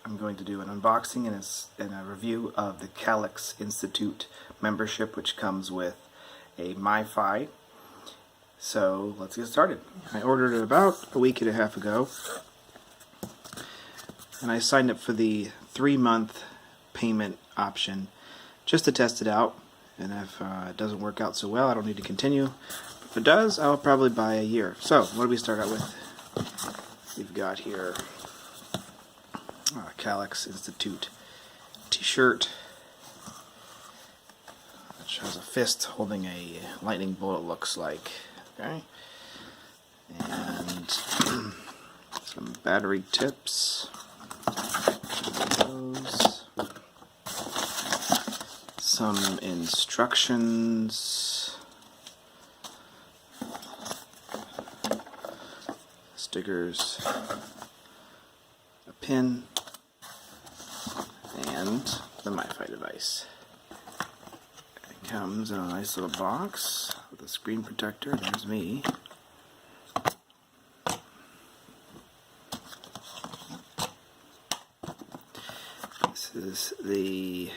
I'm going to do an unboxing and a review of the Calyx Institute membership, which comes with a MiFi. So let's get started. I ordered it about a week and a half ago, and I signed up for the 3-month payment option just to test it out. And if it doesn't work out so well, I don't need to continue. If it does, I'll probably buy a year. So what do we start out with? We've got here Calyx Institute t-shirt, which has a fist holding a lightning bolt, it looks like. Okay, and some battery tips, those, some instructions, stickers, a pin, and the MiFi device. It comes in a nice little box with a screen protector. There's me. This is the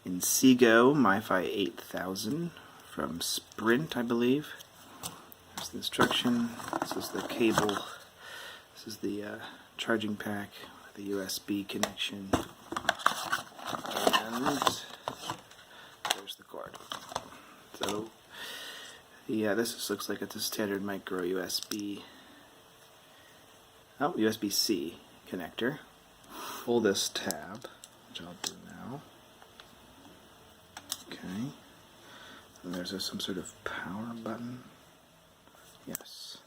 Inseego MiFi 8000 from Sprint, I believe. There's the instruction. This is the cable. This is the charging pack, the USB connection, and there's the cord. So, yeah, this just looks like it's a standard micro USB, USB-C connector. Pull this tab, which I'll do now. Okay, and there's some sort of power button. Yes,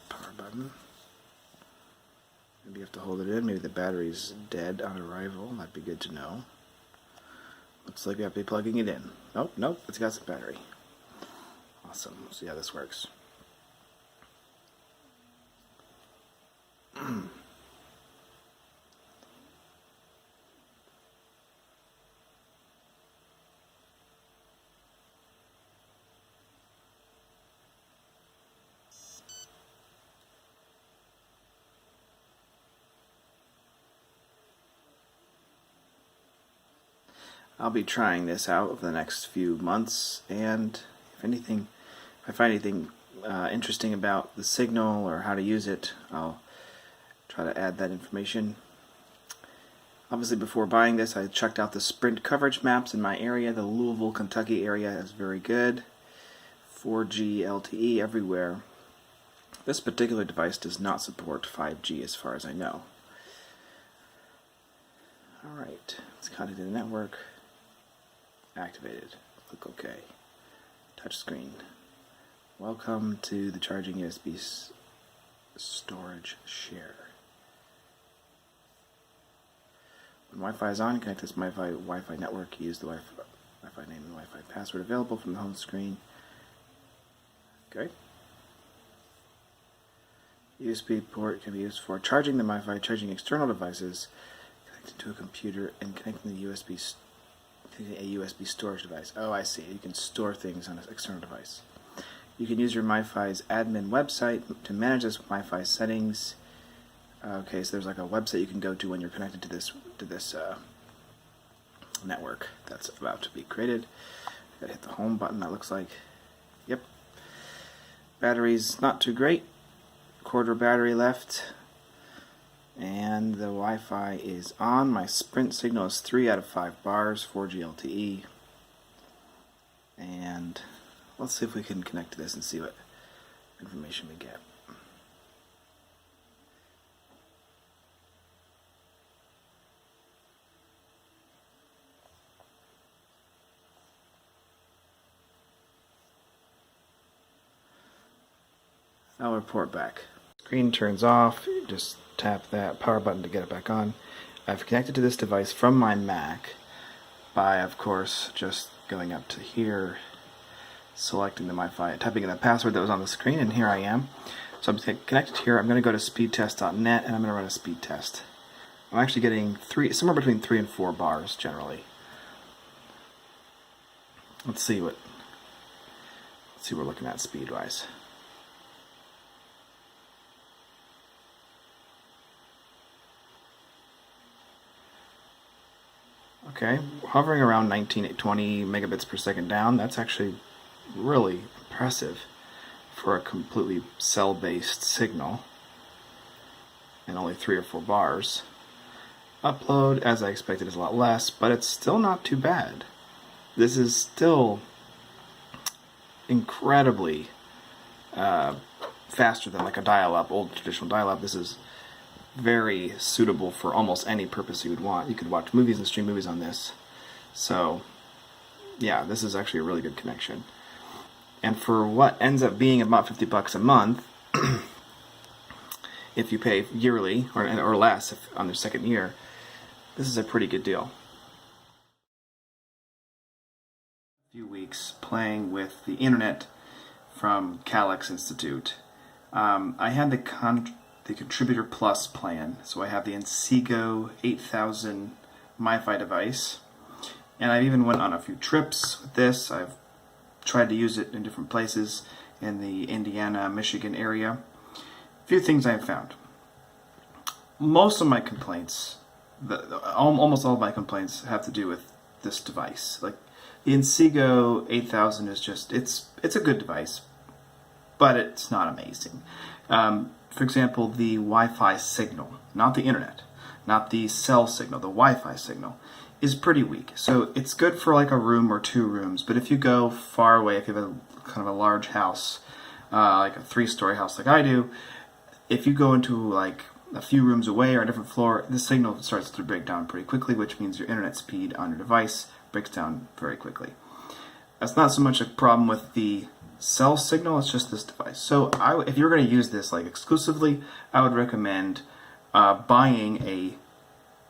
power button. Maybe you have to hold it in. Maybe the battery's dead on arrival. That'd be good to know. Looks like you have to be plugging it in. Nope, it's got some battery. Awesome. We'll see how this works. I'll be trying this out over the next few months, and if I find anything interesting about the signal or how to use it, I'll try to add that information. Obviously, before buying this, I checked out the Sprint coverage maps in my area. The Louisville, Kentucky area is very good. 4G LTE everywhere. This particular device does not support 5G as far as I know. Alright, it's connected to the network. Activated. Click OK. Touchscreen. Welcome to the charging USB storage share. When Wi-Fi is on, connect this Wi-Fi network. Use the Wi-Fi name and Wi-Fi password available from the home screen. Okay. USB port can be used for charging the MiFi, charging external devices, connecting to a computer, and connecting the a USB storage device. Oh, I see. You can store things on an external device. You can use your MiFi's admin website to manage this MiFi settings. Okay, so there's like a website you can go to when you're connected to this network that's about to be created. Gotta hit the home button. That looks like. Yep. Battery's not too great. Quarter battery left. And the Wi-Fi is on. My Sprint signal is 3 out of 5 bars, 4G LTE. And let's see if we can connect to this and see what information we get. I'll report back. Screen turns off. Just tap that power button to get it back on. I've connected to this device from my Mac by, of course, just going up to here, selecting the MiFi, typing in the password that was on the screen, and here I am. So I'm connected here. I'm going to go to speedtest.net and I'm going to run a speed test. I'm actually getting somewhere between 3 and 4 bars generally. Let's see what we're looking at speed-wise. Okay, hovering around 1920 megabits per second down, that's actually really impressive for a completely cell-based signal, and only 3 or 4 bars. Upload, as I expected, is a lot less, but it's still not too bad. This is still incredibly faster than like a dial-up, old traditional dial-up. This is very suitable for almost any purpose you would want. You could watch movies and stream movies on this. So, yeah, this is actually a really good connection. And for what ends up being about $50 a month, if you pay yearly or less on their second year, this is a pretty good deal. A few weeks playing with the internet from Calyx Institute. I had the Contributor Plus plan, so I have the Inseego 8000 MiFi device, and I even went on a few trips with this. I've tried to use it in different places in the Indiana, Michigan area. A few things I've found. Most of my complaints, almost all of my complaints, have to do with this device. Like the Inseego 8000 is just, it's a good device, but it's not amazing. For example, the Wi-Fi signal, not the internet, not the cell signal, the Wi-Fi signal, is pretty weak. So it's good for like a room or 2 rooms, but if you go far away, if you have a kind of a large house, like a 3-story house like I do, if you go into like a few rooms away or a different floor, the signal starts to break down pretty quickly, which means your internet speed on your device breaks down very quickly. That's not so much a problem with the cell signal, it's just this device. So if you're going to use this like exclusively, I would recommend buying a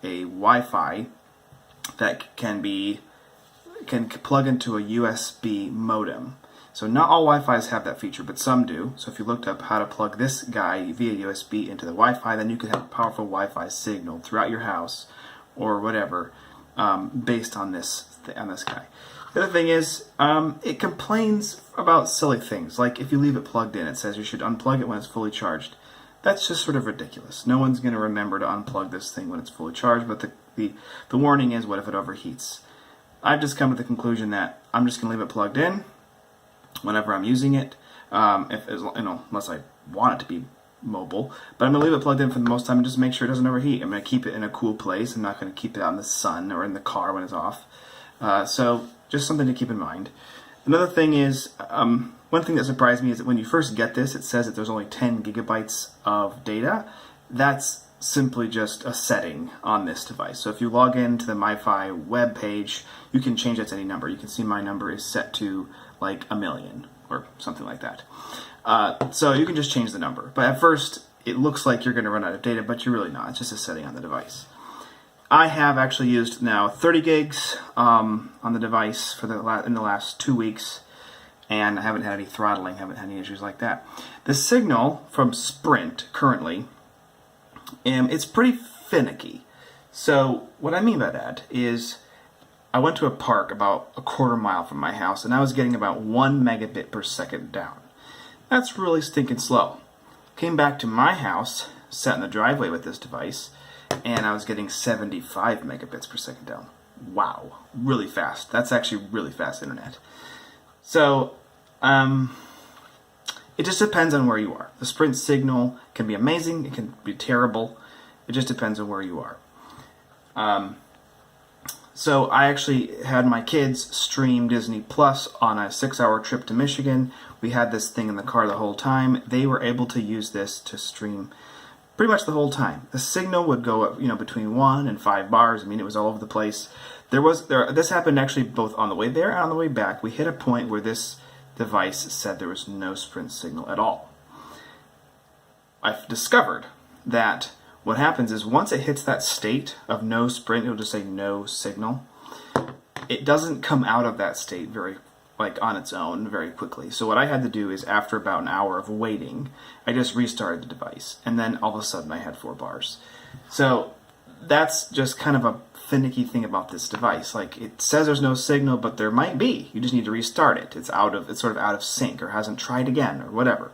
Wi-Fi that can plug into a USB modem. So not all Wi-Fis have that feature, but some do. So if you looked up how to plug this guy via USB into the Wi-Fi, then you could have a powerful Wi-Fi signal throughout your house or whatever, based on this guy. The other thing is, it complains about silly things. Like if you leave it plugged in, it says you should unplug it when it's fully charged. That's just sort of ridiculous. No one's going to remember to unplug this thing when it's fully charged, but the warning is, what if it overheats? I've just come to the conclusion that I'm just going to leave it plugged in whenever I'm using it, unless I want it to be mobile. But I'm going to leave it plugged in for the most time and just make sure it doesn't overheat. I'm going to keep it in a cool place. I'm not going to keep it out in the sun or in the car when it's off. So just something to keep in mind. Another thing is, one thing that surprised me is that when you first get this, it says that there's only 10 gigabytes of data. That's simply just a setting on this device. So if you log into the MiFi web page, you can change that to any number. You can see my number is set to like 1,000,000 or something like that. So you can just change the number. But at first, it looks like you're going to run out of data, but you're really not. It's just a setting on the device. I have actually used now 30 gigs on the device in the last 2 weeks, and I haven't had any throttling, haven't had any issues like that. The signal from Sprint currently, it's pretty finicky. So what I mean by that is, I went to a park about a quarter mile from my house, and I was getting about 1 megabit per second down. That's really stinking slow. Came back to my house, sat in the driveway with this device, and I was getting 75 megabits per second down. Wow, really fast. That's actually really fast internet. So, it just depends on where you are. The Sprint signal can be amazing, it can be terrible. It just depends on where you are. So I actually had my kids stream Disney Plus on a 6-hour trip to Michigan. We had this thing in the car the whole time. They were able to use this to stream pretty much the whole time. The signal would go up, between 1 and 5 bars. I mean, it was all over the place. This happened actually both on the way there and on the way back. We hit a point where this device said there was no Sprint signal at all. I've discovered that what happens is once it hits that state of no Sprint, it'll just say no signal. It doesn't come out of that state on its own very quickly. So what I had to do is, after about an hour of waiting, I just restarted the device, and then all of a sudden I had 4 bars. So that's just kind of a finicky thing about this device. Like, it says there's no signal, but there might be. You just need to restart it. It's sort of out of sync, or hasn't tried again, or whatever.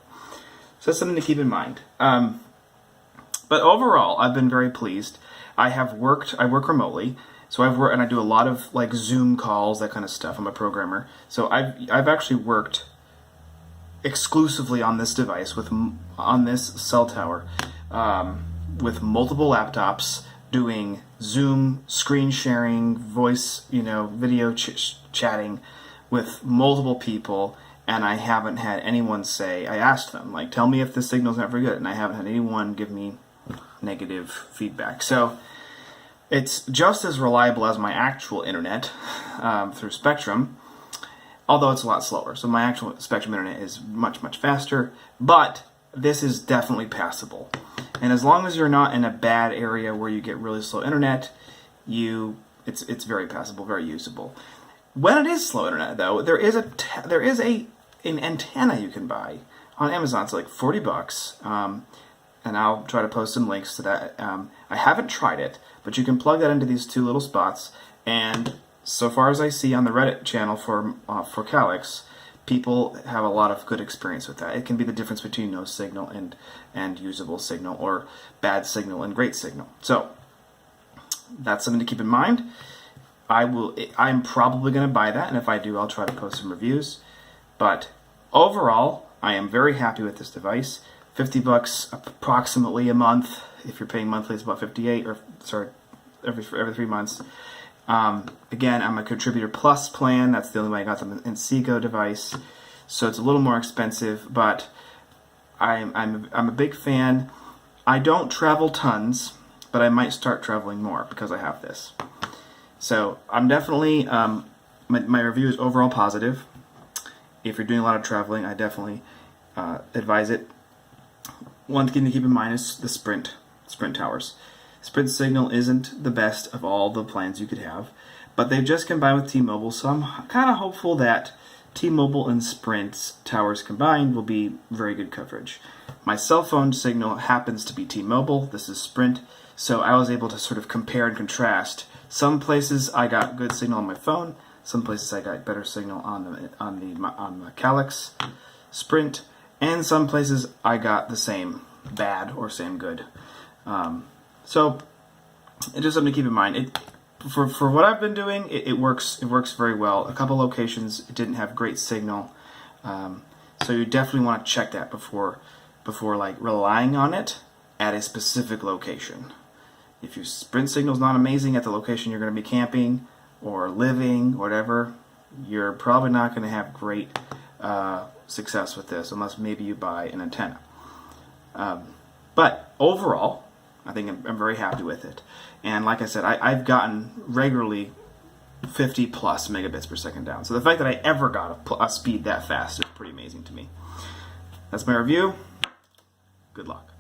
So that's something to keep in mind. But overall, I've been very pleased. I work remotely. So I've worked, and I do a lot of like Zoom calls, that kind of stuff. I'm a programmer, so I've actually worked exclusively on this device on this cell tower with multiple laptops, doing Zoom screen sharing, voice, video chatting with multiple people, and I haven't had anyone say, I asked them, like, tell me if the signal's not very good, and I haven't had anyone give me negative feedback. So it's just as reliable as my actual internet through Spectrum, although it's a lot slower. So my actual Spectrum internet is much, much faster, but this is definitely passable. And as long as you're not in a bad area where you get really slow internet, it's very passable, very usable. When it is slow internet, though, there is an antenna you can buy on Amazon. It's like $40, and I'll try to post some links to that. I haven't tried it, but you can plug that into these two little spots, and so far as I see on the Reddit channel for Calyx, people have a lot of good experience with that. It can be the difference between no signal and usable signal, or bad signal and great signal. So that's something to keep in mind. I'm probably going to buy that, and if I do, I'll try to post some reviews. But overall, I am very happy with this device. $50 approximately a month. If you're paying monthly, it's about 58, or sorry, every 3 months. Again, I'm a Contributor Plus plan. That's the only way I got the Inseego device, so it's a little more expensive. But I'm a big fan. I don't travel tons, but I might start traveling more because I have this. So I'm definitely my review is overall positive. If you're doing a lot of traveling, I definitely advise it. One thing to keep in mind is the Sprint towers. Sprint signal isn't the best of all the plans you could have, but they've just combined with T-Mobile, so I'm kind of hopeful that T-Mobile and Sprint's towers combined will be very good coverage. My cell phone signal happens to be T-Mobile. This is Sprint, so I was able to sort of compare and contrast. Some places I got good signal on my phone. Some places I got better signal on the Calyx Sprint, and some places I got the same bad or same good. So it's just something to keep in mind. For what I've been doing, it works very well. A couple locations it didn't have great signal, so you definitely want to check that before like relying on it at a specific location. If your Sprint signal's not amazing at the location you're going to be camping or living, whatever, you're probably not going to have great success with this unless maybe you buy an antenna. But overall, I think I'm very happy with it. And like I said, I've gotten regularly 50 plus megabits per second down. So the fact that I ever got a speed that fast is pretty amazing to me. That's my review. Good luck.